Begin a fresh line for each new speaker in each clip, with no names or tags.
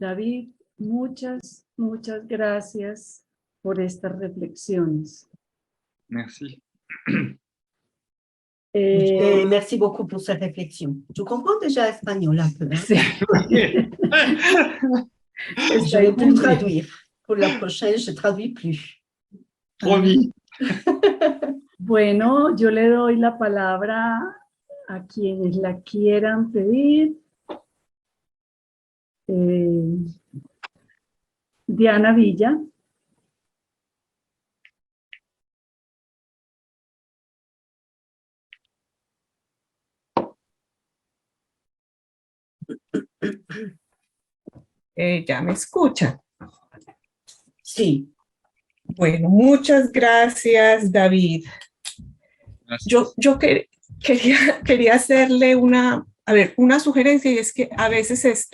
David, muchas gracias por estas reflexiones.
Merci.
Merci beaucoup pour cette réflexion. Tu comprends déjà espagnol un peu, hein?
Sí.
Je vais plus traduire. Pour la prochaine, je ne traduis plus.
Promis.
Bueno, yo le doy la palabra a quienes la quieran pedir. Diana Villa.
¿Ya me escuchan?
Sí.
Bueno, muchas gracias, David.
Gracias.
Yo quería hacerle una sugerencia, y es que a veces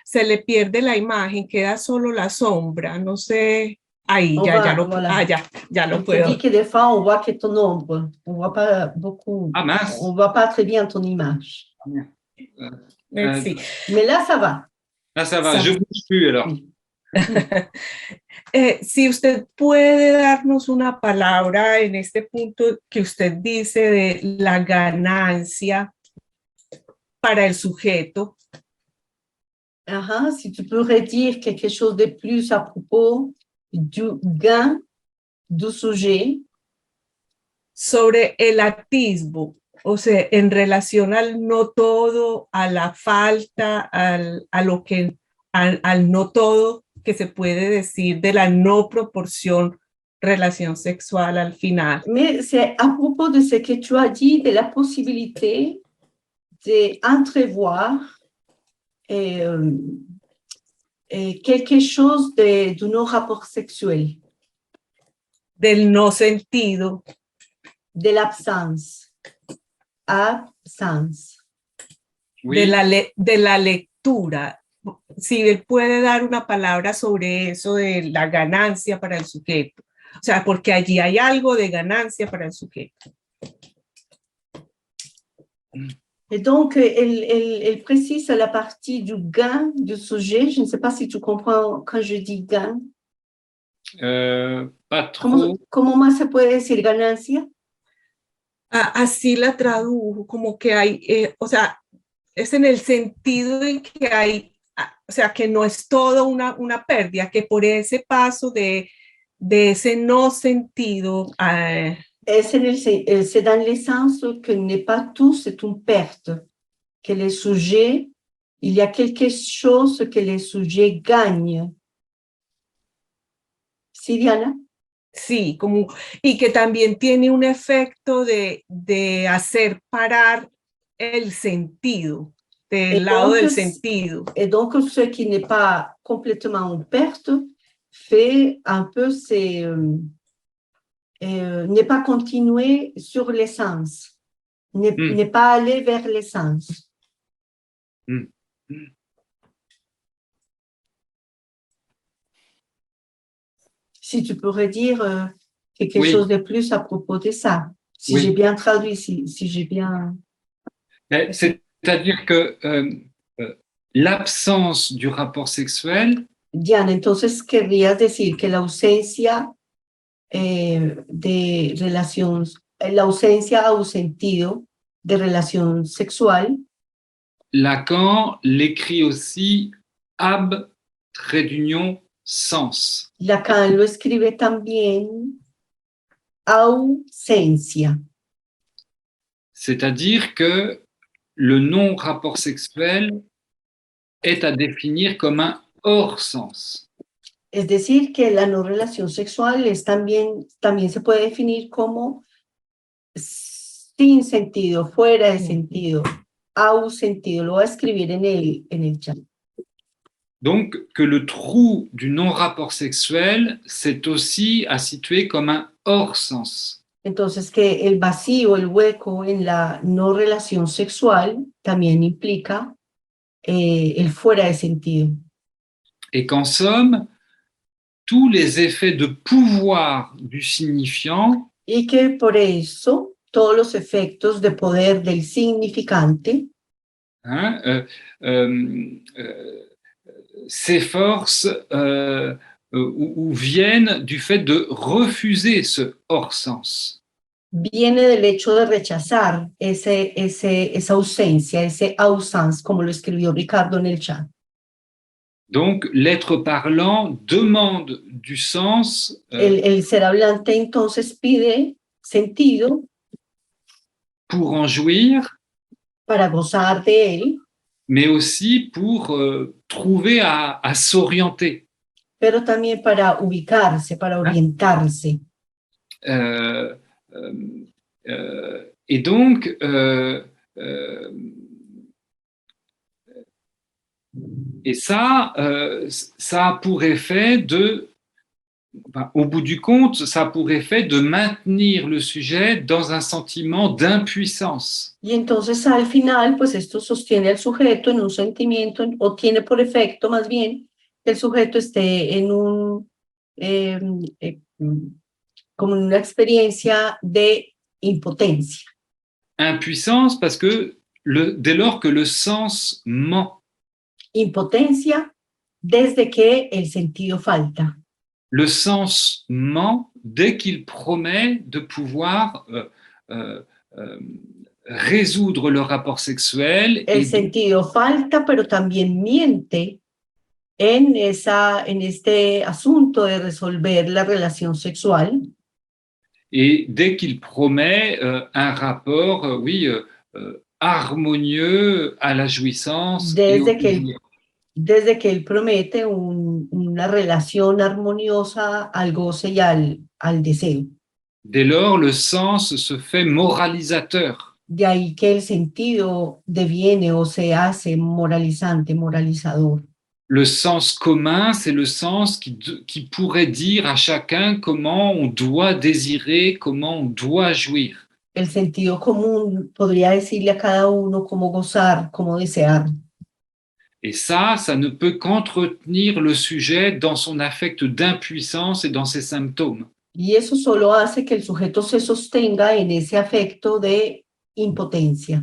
se le pierde la imagen, queda solo la sombra, no sé, ahí, ya lo
Je te
puedo.
dis que des fois, on voit que ton ombre. On voit pas beaucoup.
Ah mince.
On voit pas très bien ton image.
Sí.
Mais là, ça va.
Là, ça va.
Ça
Je
va.
bouge plus alors.
Si usted puede darnos una palabra en este punto que usted dice de la ganancia para el sujeto.
Si tu pourrais dire quelque chose de plus à propos du gain du sujet.
Sobre el atisbo, o sea, en relación al no todo, a la falta, al no todo que se puede decir de la no proporción relación sexual al final.
Mais c'est à propos de ce que tu as dit, de la possibilité d'entrevoir quelque chose de nos rapports sexuels.
Del no sentido.
De l'absence. Absence.
Oui.
De la lectura. Si él puede dar una palabra sobre eso de la ganancia para el sujeto. O sea, porque allí hay algo de ganancia para el sujeto.
Et donc, elle précise la partie du gain du sujet. Je ne sais pas si tu comprends quand je dis gain.
Pas trop.
¿Cómo más se puede decir ganancia?
Así la tradujo, como que hay, o sea, es en el sentido en que hay, o sea, que no es todo una pérdida, que por ese paso de ese no sentido.
C'est dans le sens que n'est pas tout, c'est une perte. Que les sujets, il y a quelque chose que les sujets gagnent. ¿Sí, Diana?
Sí, como, y que también tiene un efecto de hacer parar el sentido, del lado del sentido.
Et donc, ce qui n'est pas complètement en perte fait un peu ne pas continuer sur l'essence, ne pas aller vers l'essence. Si tu pourrais dire quelque chose de plus à propos de ça, si j'ai bien traduit, si j'ai bien...
C'est-à-dire que l'absence du rapport sexuel...
Diana, entonces querrías decir que la ausencia de relación, la ausencia o sentido de relación sexual.
Lacan l'écrit aussi ab trait d'union sens.
Lacan lo escribe también ausencia.
C'est-à-dire que le non-rapport sexuel est à définir comme un hors sens.
Es decir, que la no relación sexual es también se puede definir como sin sentido, fuera de sentido, ausentido. Lo voy a escribir en el chat.
Donc, que le trou du non-rapport sexuel, c'est aussi à situer comme un hors sens.
Entonces, que el vacío, el hueco en la no relación sexual también implica el fuera de sentido.
Et qu'en somme, tous les effets de pouvoir du signifiant
y que por eso todos los efectos de poder del significante
s'efforcent ou viennent du fait de refuser ce hors-sens.
Viene del hecho de rechazar esa ausencia, ese ausence, como lo escribió Ricardo en el chat.
Donc, l'être parlant demande du sens
El ser hablante entonces pide sentido
pour en jouir,
para gozar de él,
mais aussi pour trouver à s'orienter.
pero también para ubicarse, para orientarse.
Et donc, et ça, ça a pour effet au bout du compte, ça a pour effet de maintenir le sujet dans un sentiment d'impuissance.
Y entonces al final, pues esto sostiene al sujeto en un sentimiento, o tiene por efecto más bien que el sujeto esté en como en una experiencia de impotencia.
Impuissance parce que dès lors que le sens ment,
Impotencia desde que el sentido falta.
le sens ment dès qu'il promet de pouvoir résoudre le rapport sexuel.
El sentido falta, pero también miente en este asunto de resolver la relación sexual.
Et dès qu'il promet un rapport, harmonieux à la jouissance.
Desde que él promete una relación armoniosa al goce y al deseo.
Dès lors, le sens se fait moralisateur.
De ahí que el sentido deviene o se hace moralizante, moralizador.
Le sens commun, c'est le sens qui pourrait dire à chacun comment on doit désirer, comment on doit jouir.
El sentido común podría decirle a cada uno cómo gozar, cómo desear.
Et ça ne peut qu'entretenir le sujet dans son affect d'impuissance et dans ses symptômes.
Y eso solo hace que el sujeto se sostenga en ese afecto de impotencia.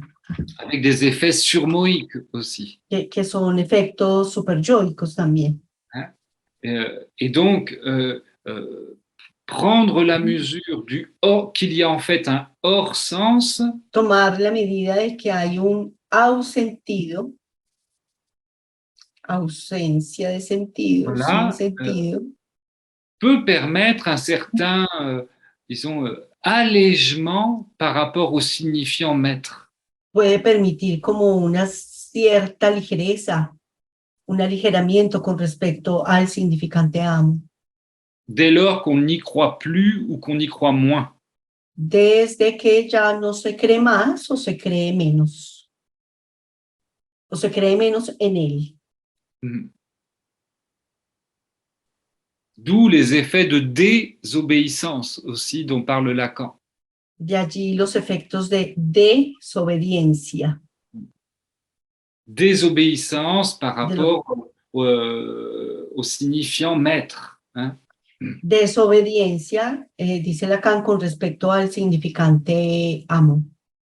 Avec des effets surmoïques aussi.
Que son efectos superyoicos también.
Et donc, prendre la mesure qu'il y a en fait un hors-sens.
Tomar la medida de que hay un ausentido, ausencia de sentido,
Voilà,
sin sentido.
Peut permettre un certain, allègement par rapport au signifiant maître.
Puede permitir como una cierta ligereza, un aligeramiento con respecto al significante amo.
Dès lors qu'on n'y croit plus ou qu'on y croit moins.
Desde que ya no se cree más o se cree menos. O se cree menos en él.
D'où les effets de désobéissance aussi dont parle Lacan.
De allí los efectos de desobediencia.
Désobéissance par rapport au signifiant maître. Hein?
Desobediencia, dice Lacan, con respecto al significante amo.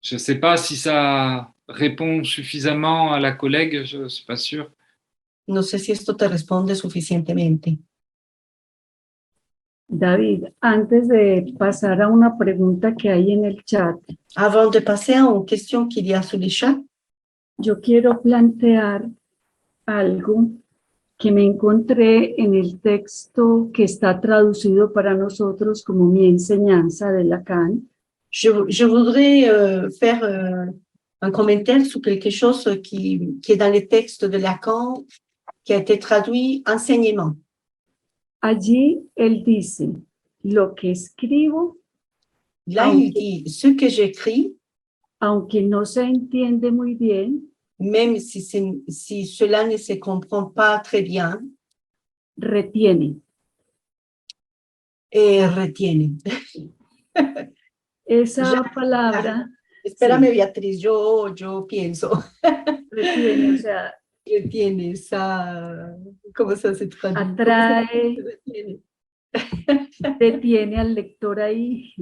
Je ne sais pas si ça répond suffisamment à la collègue, je ne suis pas sûr.
No sé si esto te responde suficientemente.
David, antes de pasar a una pregunta que hay en el chat.
Avant de passer à une question qu'il y a sur le chat,
yo quiero plantear algo que me encontré en el texto que está traducido para nosotros como Mi enseñanza de Lacan.
Je voudrais faire un commentaire sur quelque chose qui est dans le texte de Lacan, qui a été traduit enseignement.
Allí él dice, lo que escribo,
là il dit, ce que j'écris,
aunque no se entiende muy bien,
même si cela ne se comprend pas très bien,
retiene.
Retiene.
Esa palabra.
Espérame, sí. Beatriz, yo pienso.
Retiene, o sea.
Retiene esa. ¿Cómo se hace?
Atrae. Detiene al lector ahí.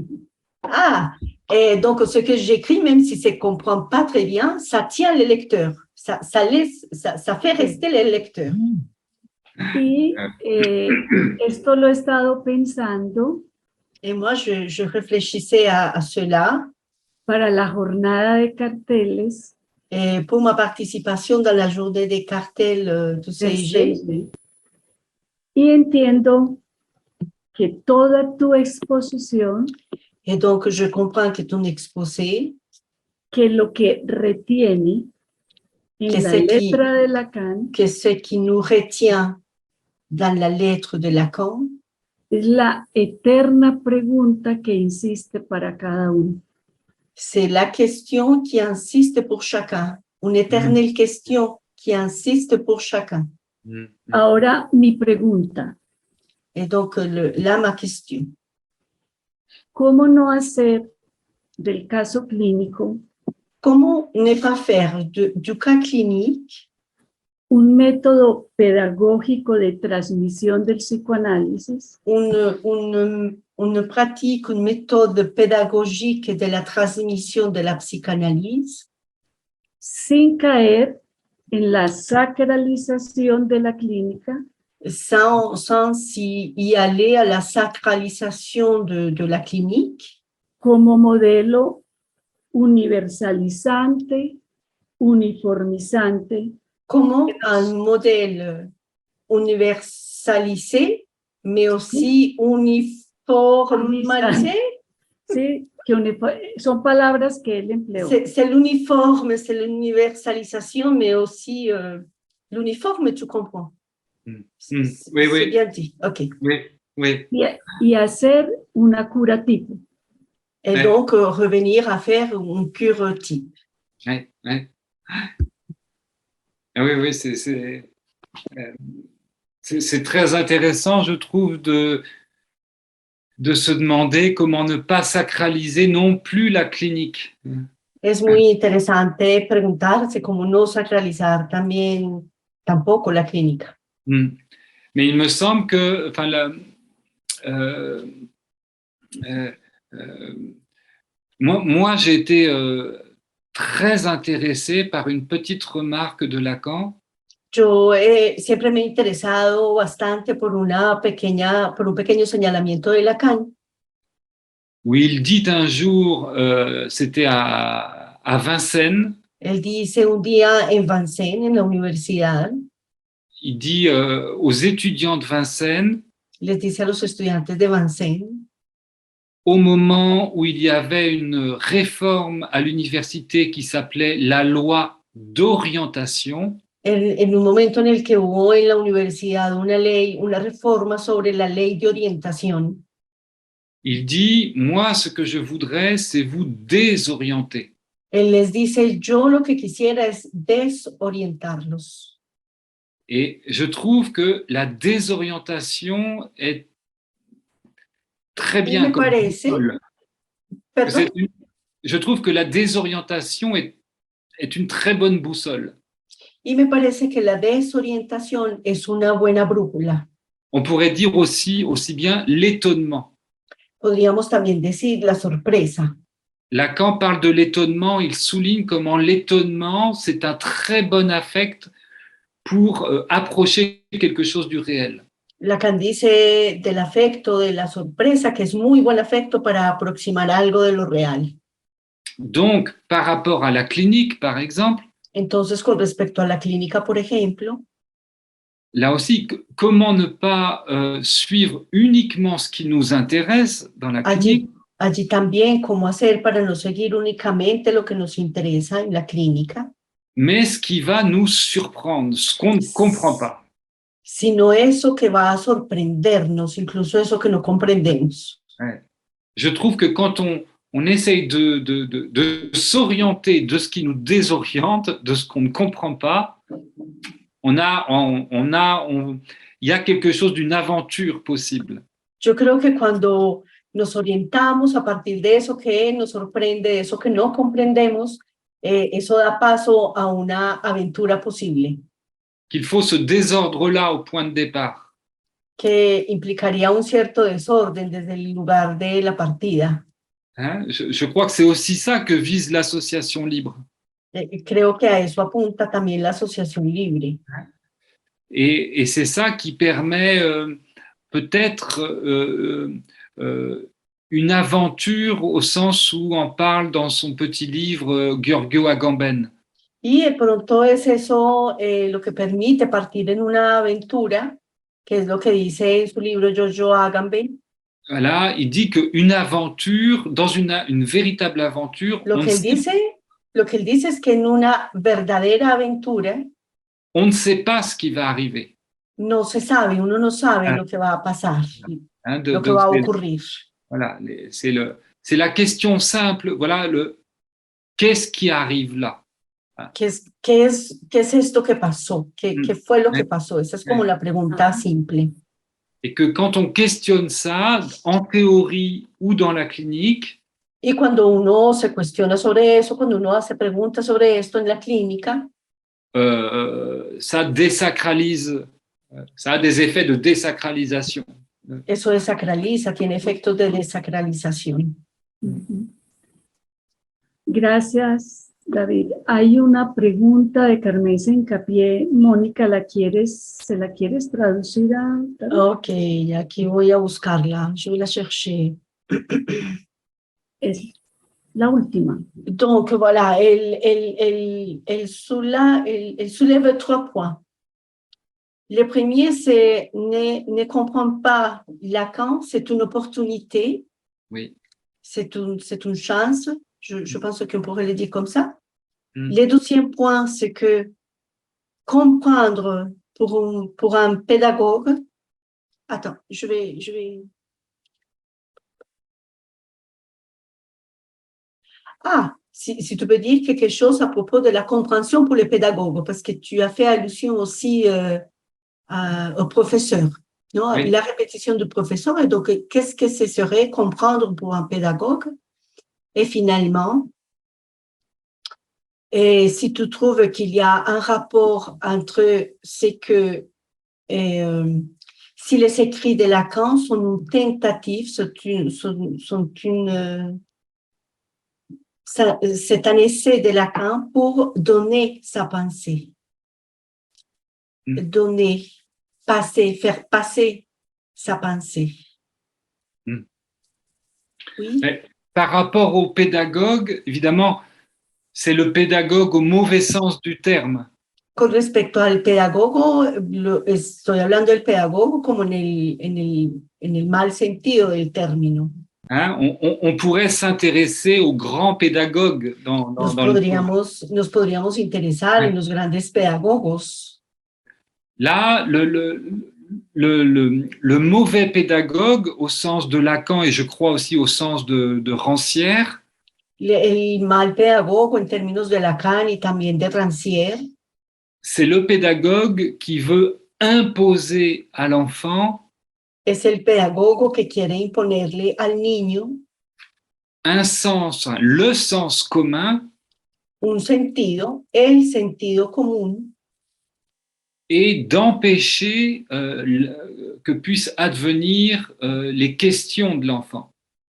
Donc ce que j'écris, même si ça ne comprend pas très bien, ça tient le lecteur. Ça fait rester le lecteur.
Y esto lo he estado pensando
Et moi, je réfléchissais à cela
para la jornada de carteles
pour ma participation dans la journée des cartels du
del
CIG.
CIG. Y entiendo que toda tu exposición,
Et donc, je comprends que ton exposé,
que lo que retiene en
Que
la
ce qui-
letra de Lacan
que ce qui nous retient dans la lettre de Lacan,
es la eterna pregunta que insiste para cada uno.
c'est la question qui insiste pour chacun, une éternelle question qui insiste pour chacun.
Ahora mi pregunta,
Et donc, là, ma question.
¿cómo no hacer del caso clínico
Comment ne pas faire du cas clinique
un método pedagógico de transmisión del psicoanálisis
une pratique, une méthode pédagogique de la transmission de la psychanalyse
sin caer en la sacralización de la clínica
sans y aller à la sacralisation de la clinique
como modelo universalizante, uniformizante,
comme un modèle universalisé, mais aussi uniformalisé.
¿sí? Son palabras que él empleó.
C'est l'uniforme, c'est l'universalisation, mais aussi l'uniforme, tu comprends?
Oui,
C'est
oui,
bien dit, ok.
oui, oui.
Y hacer una cura tipo.
Et
Ouais.
donc, revenir à faire une cure type.
Ouais, ouais. Ah oui, oui, c'est très intéressant, je trouve, de se demander comment ne pas sacraliser non plus la clinique.
Es muy interesante preguntarse cómo no sacralizar también tampoco la clínica.
Mais il me semble que, enfin, moi j'ai été très intéressé par une petite remarque de Lacan.
Yo siempre me he interesado bastante por un pequeño señalamiento de Lacan,
Où il dit un jour, c'était à Vincennes,
él dice un día en Vincennes, en la universidad,
il dit aux étudiants de Vincennes,
les dice a los estudiantes de Vincennes,
au moment où il y avait une réforme à l'université qui s'appelait la loi d'orientation,
en un momento en el que hubo en la universidad una reforma sobre la ley de orientación,
il dit, moi, ce que je voudrais, c'est vous désorienter.
él les dice, yo lo que quisiera es desorientarlos.
Et je trouve que la désorientation est très bien
me
comme
parece,
boussole.
perdón,
Je trouve que la désorientation est une très bonne boussole.
y me parece que la desorientación es una buena brújula.
On pourrait dire aussi bien l'étonnement.
Podríamos también decir la sorpresa.
Lacan parle de l'étonnement, il souligne comment l'étonnement, c'est un très bon affect pour approcher quelque chose du réel.
Lacan dice del afecto, de la sorpresa, que es muy buen afecto para aproximar algo de lo real.
Donc, par rapport à la clinique, par exemple,
Entonces, con respecto a la clínica, por ejemplo,
là aussi, comment ne pas suivre uniquement ce qui nous intéresse dans la clinique,
allí también cómo hacer para no seguir únicamente lo que nos interesa en la clínica,
mais ce qui va nous surprendre, ce qu'on ne comprend pas.
sino eso que va a sorprendernos, incluso eso que no comprendemos.
Ouais. Je trouve que quand on essaye de s'orienter de ce qui nous désoriente, de ce qu'on ne comprend pas, il y a quelque chose d'une aventure possible.
Yo creo que cuando nos orientamos a partir de eso que nos sorprende, de eso que no comprendemos, eso da paso a una aventura posible.
Qu'il faut ce désordre-là au point de départ.
Que implicaría un cierto desorden desde el lugar de la partida.
Hein? Je crois que c'est aussi ça que vise l'association libre.
Creo que a eso apunta también la asociación libre.
Et c'est ça qui permet peut-être une aventure au sens où en parle dans son petit livre Giorgio Agamben.
Y de pronto es eso lo que permite partir en una aventura, que es lo que dice en su libro Giorgio Agamben.
Voilà, il dit qu'une aventure, dans une véritable aventure,
Lo que él dice es que en una verdadera aventura
on ne sait pas ce qui va arriver.
no se sabe, uno no sabe
Ah.
lo que va a pasar,
Hein,
lo que va a ocurrir.
Voilà, c'est la question simple. Voilà, qu'est-ce qui arrive là?
¿Qué es esto que pasó? ¿Qué fue lo que pasó? Esa es como la pregunta simple.
Et que quand on questionne ça, en théorie ou dans la clinique,
Y cuando uno se cuestiona sobre eso, cuando uno hace preguntas sobre esto en la clínica,
ça désacralise, ça a des effets de désacralisation.
eso desacraliza, tiene efectos de desacralización.
Gracias, David. Hay una pregunta de Carmen Hincapié. Mónica, ¿se la quieres traducir a David?
Ok, aquí voy a buscarla. Je vais la chercher.
Es la última.
Donc voilà, elle soulève 3 points. Le premier, c'est ne comprendre pas Lacan, c'est une opportunité,
Oui.
c'est une chance, je pense qu'on pourrait le dire comme ça.
Mm.
Le deuxième point, c'est que comprendre pour un pédagogue, attends, je vais. Ah, si tu peux dire quelque chose à propos de la compréhension pour les pédagogues, parce que tu as fait allusion aussi au professeur, non?
Oui.
La répétition du professeur, et donc qu'est-ce que ce serait comprendre pour un pédagogue? Et finalement, et si tu trouves qu'il y a un rapport entre ce que si les écrits de Lacan sont une tentative, c'est un essai de Lacan pour donner sa pensée. Donner, passer, faire passer sa pensée. Oui.
Mais par rapport au pédagogue, évidemment, c'est le pédagogue au mauvais sens du terme.
Con respecto al pedagogo, estoy hablando del pedagogo como en el mal sentido del término.
Hein, on pourrait s'intéresser aux grands pédagogues
Nos podríamos interesar en los grandes pedagogos.
Là, le mauvais pédagogue, au sens de Lacan et je crois aussi au sens de Rancière,
El mal pedagogo en términos de Lacan y también de Rancière,
c'est le pédagogue qui veut imposer à l'enfant
es el pedagogo que quiere imponerle al niño
un sens, le sens commun,
un sentido, el sentido común,
et d'empêcher que puissent advenir les questions de l'enfant.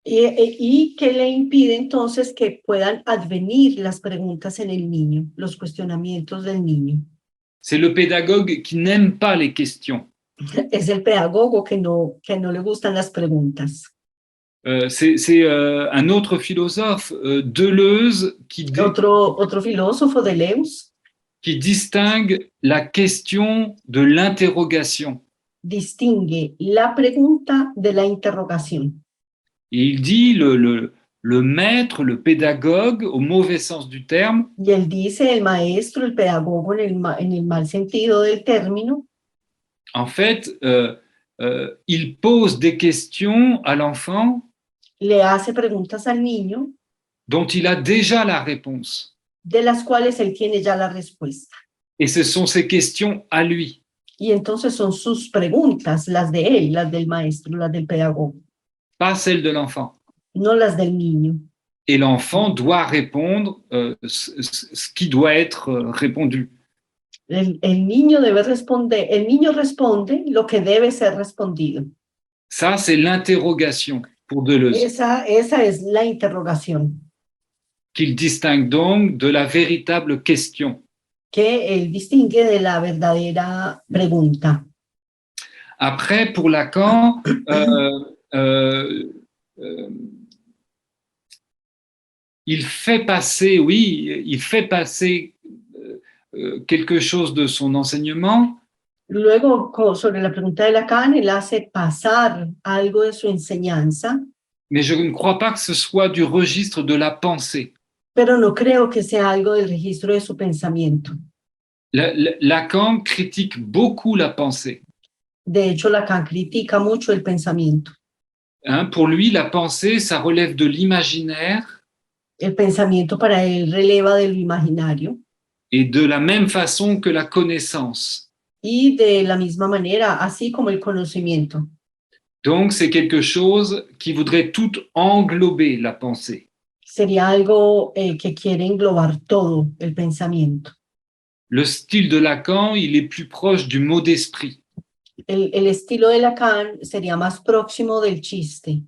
y que le impide entonces que puedan advenir las preguntas en el niño, los cuestionamientos del niño.
C'est le pédagogue qui n'aime pas les questions.
Es el pedagogo que no le gustan las preguntas.
C'est un autre philosophe, Deleuze,
Otro filósofo, Deleuze,
qui distingue la question de l'interrogation.
Distingue la pregunta de la interrogación.
Et il dit le maître, le pédagogue, au mauvais sens du terme,
Y él dice el maestro, el pedagogo en el mal sentido del término,
en fait, il pose des questions à l'enfant
le hace preguntas al niño
dont il a déjà la réponse.
de las cuales él tiene ya la respuesta.
Et ce sont ces questions à lui.
Y entonces son sus preguntas, las de él, las del maestro, las del pedagogo,
Pas celles de l'enfant.
no las del niño.
Et l'enfant doit répondre ce qui doit être répondu.
El niño debe responder, el niño responde lo que debe ser respondido.
Ça, c'est l'interrogation pour Deleuze,
Esa es la interrogación,
qu'il distingue donc de la véritable question.
que él distingue de la verdadera pregunta.
Après, pour Lacan, euh, il fait passer, oui, il fait passer quelque chose de son enseignement,
Luego, sobre la pregunta de Lacan, él hace pasar algo de su enseñanza,
mais je ne crois pas que ce soit du registre de la pensée.
pero no creo que sea algo del registro de su pensamiento.
Lacan critique beaucoup la pensée.
De hecho, Lacan critica mucho el pensamiento.
Hein, pour lui, la pensée, ça relève de l'imaginaire,
El pensamiento para él releva de lo imaginario
et de la même façon que la connaissance.
y de la misma manera, así como el conocimiento.
Donc, c'est quelque chose qui voudrait tout englober la pensée.
Sería algo que quiere englobar todo el pensamiento.
Le style de Lacan, il est plus proche du mot d'esprit.
El estilo de Lacan sería más próximo del chiste.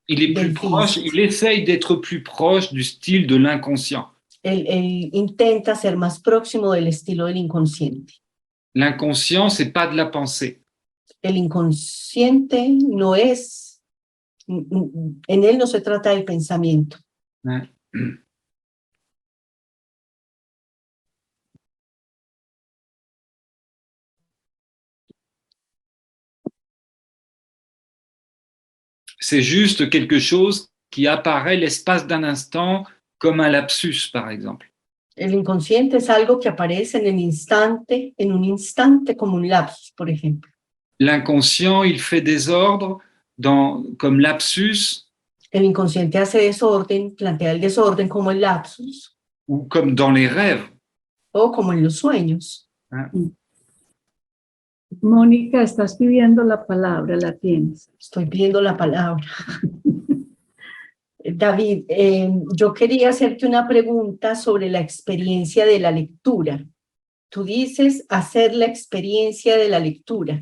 Il est plus
Del
proche,
twist.
il essaye d'être plus proche du style de l'inconscient.
Él intenta ser más próximo del estilo del inconsciente.
L'inconscient, c'est pas de la pensée.
El inconsciente no es, en él no se trata del pensamiento.
Hein. C'est juste quelque chose qui apparaît l'espace d'un instant, comme un lapsus, par exemple.
El inconsciente es algo que aparece en un instante como un lapsus, por ejemplo.
L'inconscient, il fait des ordres comme lapsus
El inconsciente hace desorden, plantea el desorden como el lapsus
ou comme dans les rêves.
o como en los sueños.
Mónica, estás pidiendo la palabra, la tienes.
Estoy pidiendo la palabra. David, yo quería hacerte una pregunta sobre la experiencia de la lectura. Tú dices hacer la experiencia de la lectura.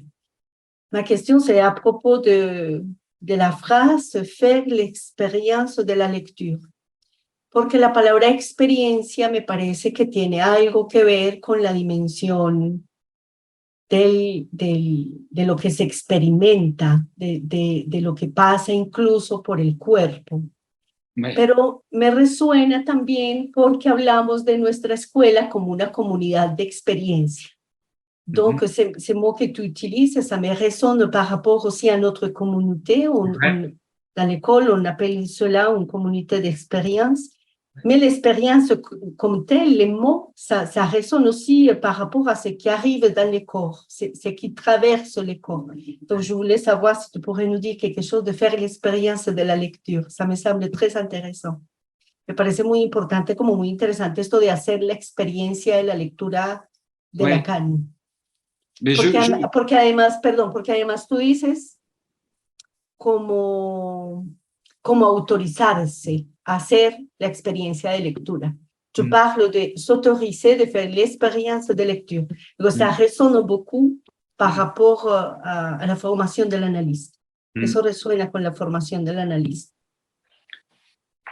Ma question, c'est à propos de la phrase faire l'expérience de la lecture. Porque la palabra experiencia me parece que tiene algo que ver con la dimensión de lo que se experimenta, de lo que pasa incluso por el cuerpo.
Ouais.
Pero me resuena también porque hablamos de nuestra escuela como una comunidad de experiencia. Donc, ces mots que tu utilises, ça me résonne par rapport aussi à notre communauté. Dans l'école, on appelle cela une communauté d'expérience. Mais l'expérience comme telle, les mots, ça résonne aussi par rapport à ce qui arrive dans les corps, ce qui traverse les corps. Donc, je voulais savoir si tu pourrais nous dire quelque chose de faire l'expérience de la lecture. Ça me semble très intéressant. Me parece muy importante, como muy interesante esto de hacer la experiencia de la lectura de Lacan.
Mais
porque además tú dices como autorizarse a hacer la experiencia de lectura. Tu parles de s'autoriser de faire l'expérience de lecture. Donc, ça résonne beaucoup par rapport à la formation de l'analyste. Eso resuena con la formación del analista.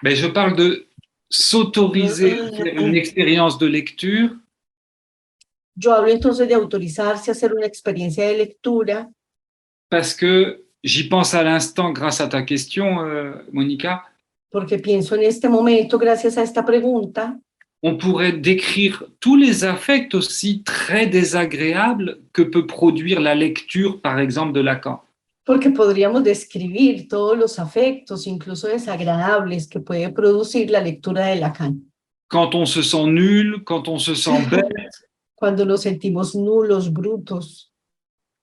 Mais je parle de s'autoriser à faire une expérience de lecture.
Yo hablo entonces de autorizarse a hacer una experiencia de lectura.
Parce que j'y pense à l'instant grâce à ta question, Monica.
Porque pienso en este momento, gracias a esta pregunta.
On pourrait décrire tous les affects aussi très désagréables que peut produire la lecture, par exemple, de Lacan.
Porque podríamos describir todos los afectos, incluso desagradables, que puede producir la lectura de Lacan.
Quand on se sent nul, quand on se sent bête.
Cuando nos sentimos nulos, brutos.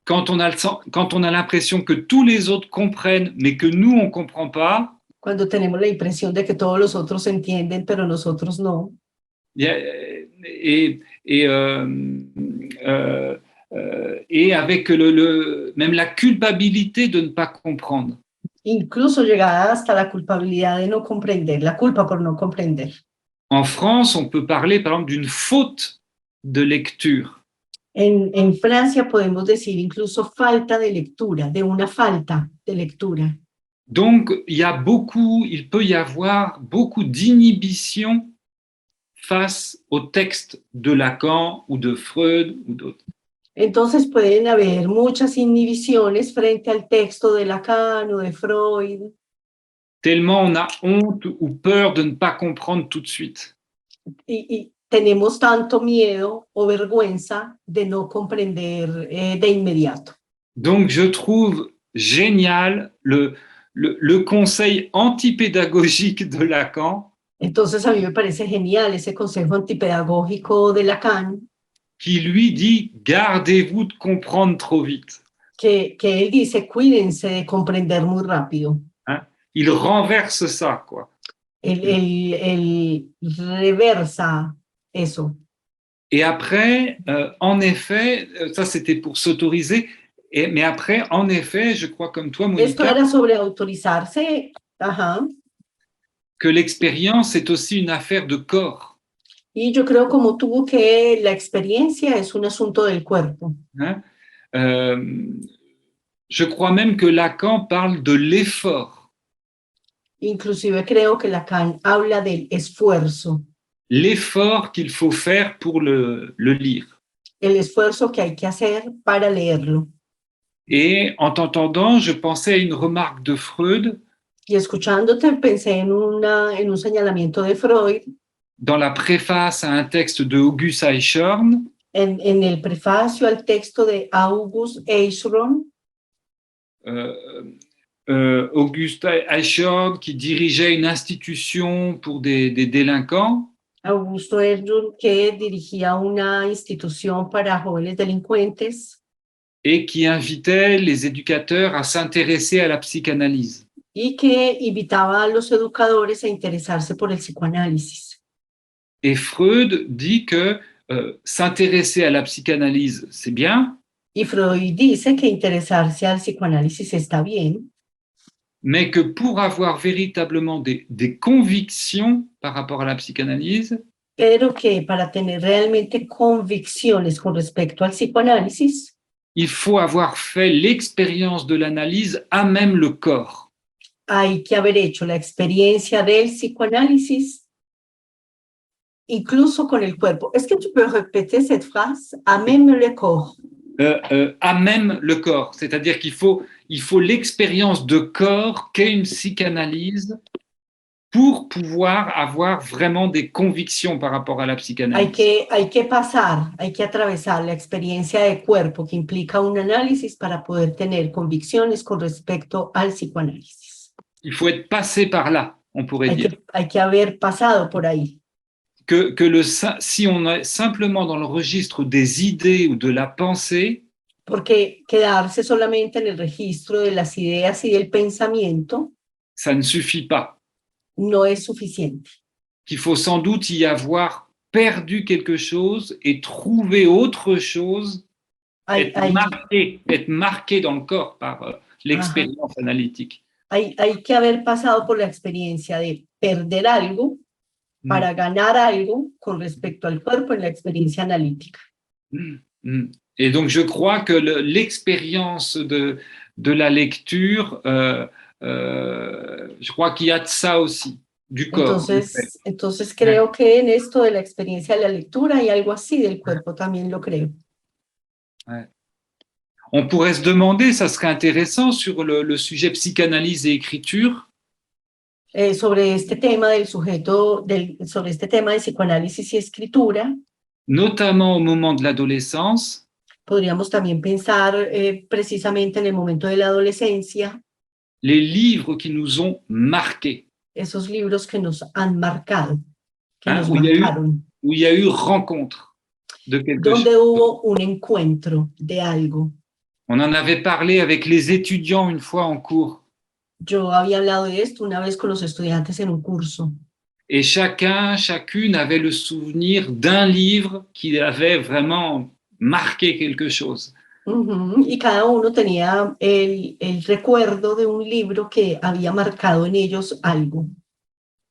Quand on a l'impression que tous les autres comprennent, mais que nous, on ne comprend pas.
Cuando tenemos la impresión de que todos los otros entienden, pero nosotros no.
Et avec même la culpabilité de ne pas comprendre.
Incluso llegada hasta la culpabilidad de no comprender, la culpa por no comprender.
En France, on peut parler, par exemple, d'une faute de lecture.
En Francia podemos decir incluso falta de lectura, de una falta de lectura.
Donc, il peut y avoir beaucoup d'inhibition face au texte de Lacan ou de Freud ou d'autres.
Entonces pueden haber muchas inhibiciones frente al texto de Lacan o de Freud,
Tellement on a honte ou peur de ne pas comprendre tout de suite.
y tenemos tanto miedo o vergüenza de no comprender de inmediato.
Donc je trouve génial le conseil antipédagogique de Lacan
Entonces a mí me parece genial ese consejo antipedagógico de Lacan,
qui lui dit gardez-vous de comprendre trop vite.
que él dice, cuídense de comprender muy rápido.
Il renverse ça, quoi.
Él reversa eso.
Et après, en effet, ça c'était pour s'autoriser, mais après, en effet, je crois comme toi,
Esto
Monica,
era sobre autorizarse, ajá.
que l'expérience est aussi une affaire de corps.
Y yo creo como tú que la experiencia es un asunto del cuerpo.
Hein. Je crois même que Lacan parle de l'effort.
Inclusive creo que Lacan habla del esfuerzo,
L'effort qu'il faut faire pour le lire.
el esfuerzo que hay que hacer para leerlo.
Et en t'entendant, je pensais à une remarque de Freud
Y escuchándote pensé en un señalamiento de Freud
dans la préface à un texte de August Eichhorn,
en el prefacio al texto de August Eichhorn.
August Eichhorn qui dirigeait une institution pour des délinquants.
Augusto Eichhorn, que dirigía una institución para jóvenes delincuentes
Et qui invitait les éducateurs à s'intéresser à la psychanalyse.
y que invitaba a los educadores a interesarse por el psicoanálisis.
Et Freud dit que s'intéresser à la psychanalyse, c'est bien,
Y Freud dice que interesarse al psicoanálisis está bien,
mais que pour avoir véritablement des convictions par rapport à la psychanalyse,
pero que para tener realmente convicciones con respecto al psicoanálisis,
il faut avoir fait l'expérience de l'analyse à même le corps.
hay que haber hecho la experiencia del psicoanálisis incluso con el cuerpo. Est-ce que tu peux répéter cette phrase? À même le corps.
À même le corps, c'est-à-dire qu'il faut l'expérience de corps qu'est une psychanalyse pour pouvoir avoir vraiment des convictions par rapport à la psychanalyse.
Hay que atravesar la experiencia de cuerpo que implica un análisis para poder tener convicciones con respecto al psicoanálisis.
Il faut être passé par là, on pourrait dire.
Hay que haber pasado por ahí.
Si on est simplement dans le registre des idées ou de la pensée,
Porque quedarse solamente en el registro de las ideas y del pensamiento
ça ne suffit pas.
no es suficiente.
Qu'il faut sans doute y avoir perdu quelque chose et trouver autre chose, être marqué dans le corps par l'expérience analytique.
Hay que haber pasado por la experiencia de perder algo para ganar algo con respecto al cuerpo en la experiencia analítica.
Et donc, je crois que l'expérience de la lecture, je crois qu'il y a de ça aussi, du corps.
Entonces creo que en esto de la experiencia de la lectura hay algo así del cuerpo, también lo creo.
Ouais. On pourrait se demander, ça serait intéressant, sur le sujet psychanalyse et écriture.
Sobre este tema del sujeto, sobre este tema de psicoanálisis y escritura,
notamment au moment de l'adolescence,
podríamos también pensar precisamente en el momento de la adolescencia,
les livres qui nous ont marqués.
Esos libros que nos han marcado, que nos
où
marcaron.
Il y a eu rencontre de quelque chose.
Donde hubo un encuentro de algo.
On en avait parlé avec les étudiants une fois en cours.
Yo había hablado de esto una vez con los estudiantes en un curso.
Et chacune avait le souvenir d'un livre qui avait vraiment marqué quelque chose.
Y cada uno tenía el recuerdo de un libro que había marcado en ellos algo.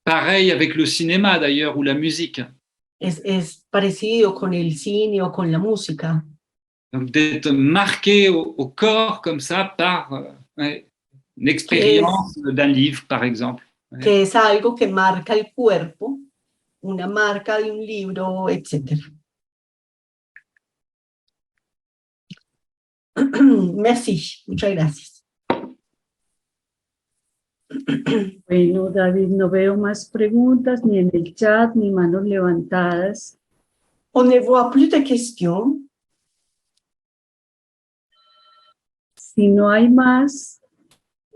Pareil avec le cinéma d'ailleurs ou la musique.
Es parecido con el cine o con la música.
Donc d'être marqué au corps comme ça par une expérience d'un livre, par exemple.
Que es algo que marca el cuerpo una marca de un libro, etc. Merci, muchas gracias.
Bueno, David, no veo más preguntas ni en el chat ni manos levantadas.
On ne voit plus de questions.
Si no hay más,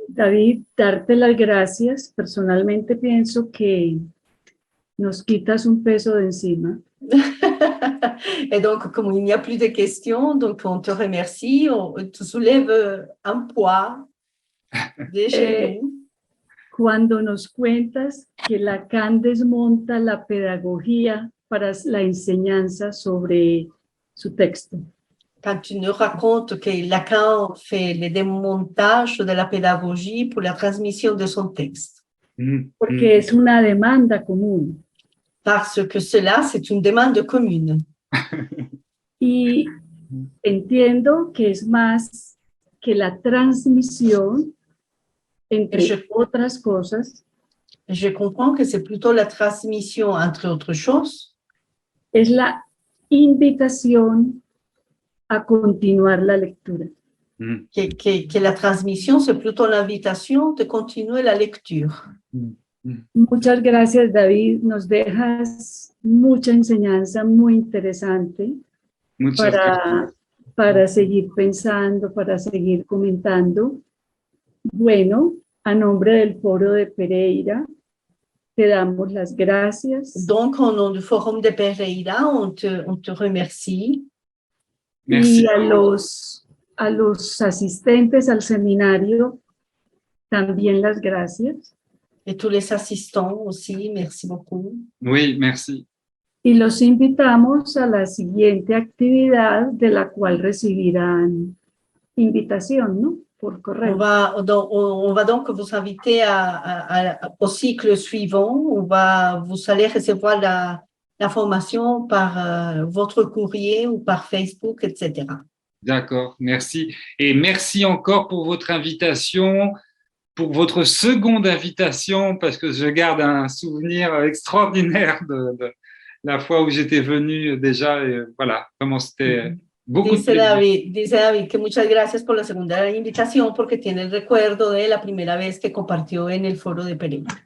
David, darte las gracias. Personalmente pienso que nos quitas un peso de encima.
Et donc, comme il n'y a plus de questions, donc on te remercie, on te soulève un poids de chez nous.
Cuando nos cuentas que Lacan desmonta la pedagogía para la enseñanza sobre su texto.
Quand tu nous racontes que Lacan fait le démontage de la pédagogie pour la transmission de son texte.
Porque es una demanda común.
Parce que cela, c'est une demande commune.
Y entiendo que es más que la transmisión, entre otras cosas,
Je comprends que c'est plutôt la transmission, entre autres choses,
es la invitación a continuar la lectura.
que la transmission, c'est plutôt l'invitation de continuer la lecture.
Muchas gracias, David. Nos dejas mucha enseñanza muy interesante para seguir pensando, para seguir comentando. Bueno, a nombre del Foro de Pereira, te damos las gracias.
Donc, au nom du Forum de Pereira, on te remercie.
Merci.
Y a los asistentes al seminario, también las gracias.
Et tous les assistants aussi, merci beaucoup.
Oui, merci.
Y los invitamos a la siguiente actividad de la cual recibirán invitación, ¿no? Por correo.
On va donc vous inviter au cycle suivant. Vous allez recevoir la formation par votre courrier ou par Facebook, etc.
D'accord, merci. Et merci encore pour votre invitation, pour votre seconde invitation, parce que je garde un souvenir extraordinaire de la fois où j'étais venu déjà. Et voilà, vraiment c'était beaucoup de plaisir.
Dice David que muchas gracias por la segunda invitación porque tiene el recuerdo de la primera vez que compartió en el Foro de Pereira.